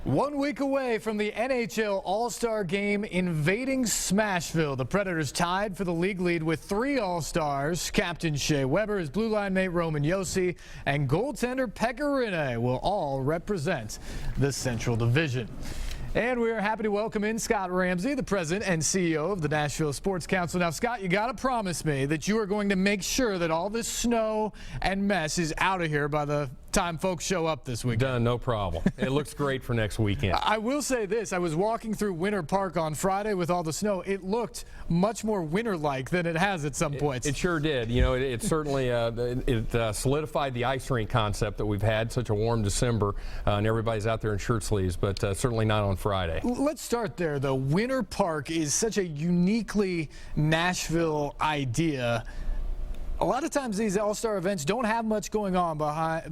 1 week away from the NHL All-Star Game invading Smashville. The Predators tied for the league lead with 3 All-Stars. Captain Shea Weber, his blue line mate Roman Josi, and goaltender Pekka Rinne will all represent the Central Division. And we are happy to welcome in Scott Ramsey, the president and CEO of the Nashville Sports Council. Now, Scott, you got to promise me that you are going to make sure that all this snow and mess is out of here by the time folks show up this weekend. Done, no problem. It looks great for next weekend. I will say this. I was walking through Winter Park on Friday with all the snow. It looked much more winter-like than it has at some points. It sure did. You know, it certainly solidified the ice rink concept that we've had such a warm December, and everybody's out there in shirt sleeves, but certainly not on Friday. Let's start there, though. Winter Park is such a uniquely Nashville idea. A lot of times these All-Star events don't have much going on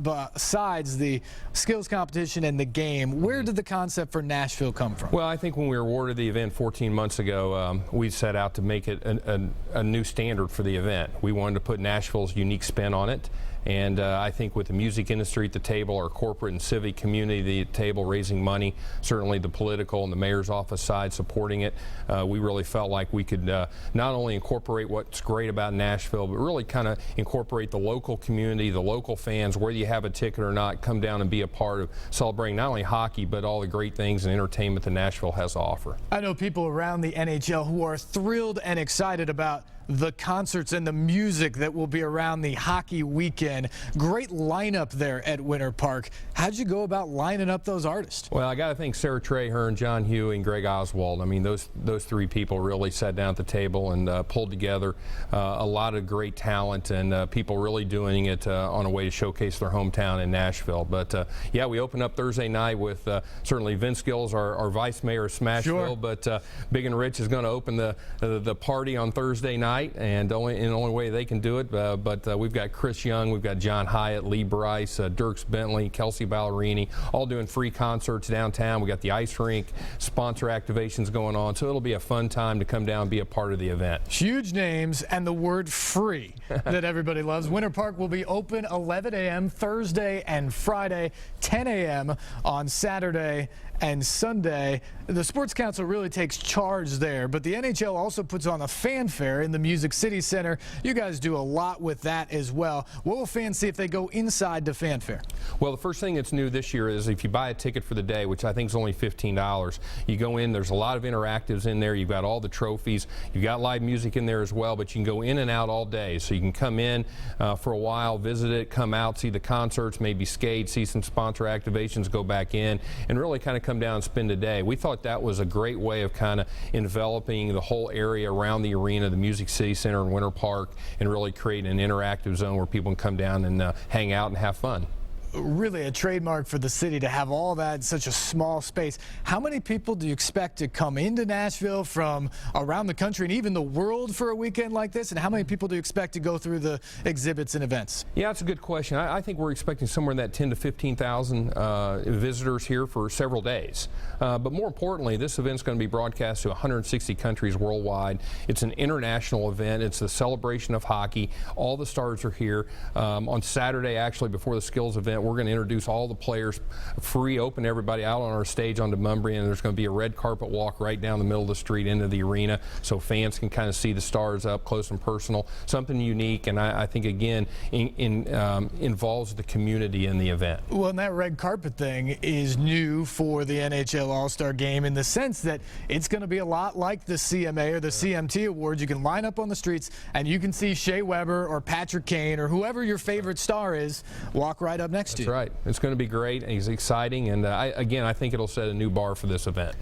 besides the skills competition and the game. Where did the concept for Nashville come from? Well, I think when we were awarded the event 14 months ago, we set out to make it a new standard for the event. We wanted to put Nashville's unique spin on it. And I think with the music industry at the table, our corporate and civic community at the table raising money, certainly the political and the mayor's office side supporting it, we really felt like we could not only incorporate what's great about Nashville, but really kind of incorporate the local community, the local fans, whether you have a ticket or not, come down and be a part of celebrating not only hockey, but all the great things and entertainment that Nashville has to offer. I know people around the NHL who are thrilled and excited about the concerts and the music that will be around the hockey weekend. Great lineup there at Winter Park. How'd you go about lining up those artists? Well, I got to thank Sarah Traherne, John Huey, and Greg Oswald. I mean, those 3 people really sat down at the table and pulled together a lot of great talent and people really doing it on a way to showcase their hometown in Nashville. But yeah, we opened up Thursday night with certainly Vince Gills, our vice mayor of Smashville. Sure. But Big and Rich is going to open the party on Thursday night. And the only way they can do it, but we've got Chris Young, we've got John Hyatt, Lee Bryce, Dirks Bentley, Kelsey Ballerini, all doing free concerts downtown. We got the ice rink, sponsor activations going on, so it'll be a fun time to come down and be a part of the event. Huge names and the word free that everybody loves. Winter Park will be open 11 a.m. Thursday and Friday, 10 a.m. on Saturday and Sunday. The Sports Council really takes charge there, but the NHL also puts on a fan fair in the Music City Center. You guys do a lot with that as well. What will fans see if they go inside the fan fair? Well, the first thing that's new this year is if you buy a ticket for the day, which I think is only $15, you go in, there's a lot of interactives in there. You've got all the trophies. You've got live music in there as well, but you can go in and out all day. So you can come in for a while, visit it, come out, see the concerts, maybe skate, see some sponsor activations, go back in, and really kind of come down and spend a day. We thought that was a great way of kind of enveloping the whole area around the arena, the Music City Center in Winter Park, and really create an interactive zone where people can come down and hang out and have fun. Really a trademark for the city to have all that in such a small space. How many people do you expect to come into Nashville from around the country and even the world for a weekend like this? And how many people do you expect to go through the exhibits and events? Yeah, that's a good question. I think we're expecting somewhere in that 10 to 15,000 visitors here for several days. But more importantly, this event's going to be broadcast to 160 countries worldwide. It's an international event. It's a celebration of hockey. All the stars are here. On Saturday, actually, before the skills event, we're going to introduce all the players free, open everybody out on our stage on Demumbrian, and there's going to be a red carpet walk right down the middle of the street into the arena so fans can kind of see the stars up close and personal. Something unique, and I think, again, involves the community in the event. Well, and that red carpet thing is new for the NHL All-Star Game in the sense that it's going to be a lot like the CMA or the CMT Awards. You can line up on the streets and you can see Shea Weber or Patrick Kane or whoever your favorite star is walk right up next to you. That's right. It's going to be great. It's exciting, and again, I think it'll set a new bar for this event.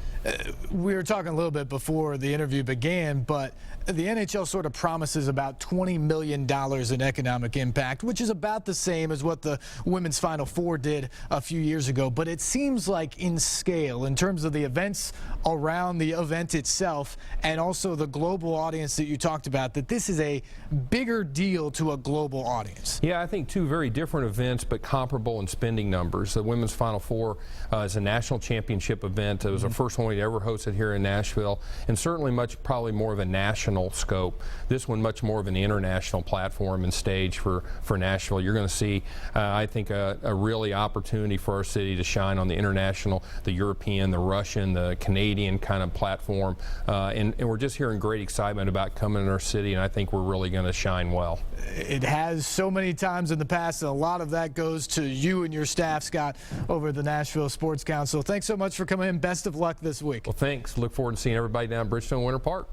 We were talking a little bit before the interview began, but the NHL sort of promises about $20 million in economic impact, which is about the same as what the Women's Final Four did a few years ago. But it seems like in scale, in terms of the events around the event itself and also the global audience that you talked about, that this is a bigger deal to a global audience. Yeah, I think 2 very different events, but comparable memorable in spending numbers. The Women's Final Four is a national championship event. It was the first one we'd ever hosted here in Nashville, and certainly probably more of a national scope. This one much more of an international platform and stage for Nashville. You're going to see, I think, a really opportunity for our city to shine on the international, the European, the Russian, the Canadian kind of platform, and we're just hearing great excitement about coming in our city, and I think we're really going to shine well. It has so many times in the past, and a lot of that goes to you and your staff, Scott, over at the Nashville Sports Council. Thanks so much for coming in. Best of luck this week. Well, thanks. Look forward to seeing everybody down at Bridgestone Winter Park.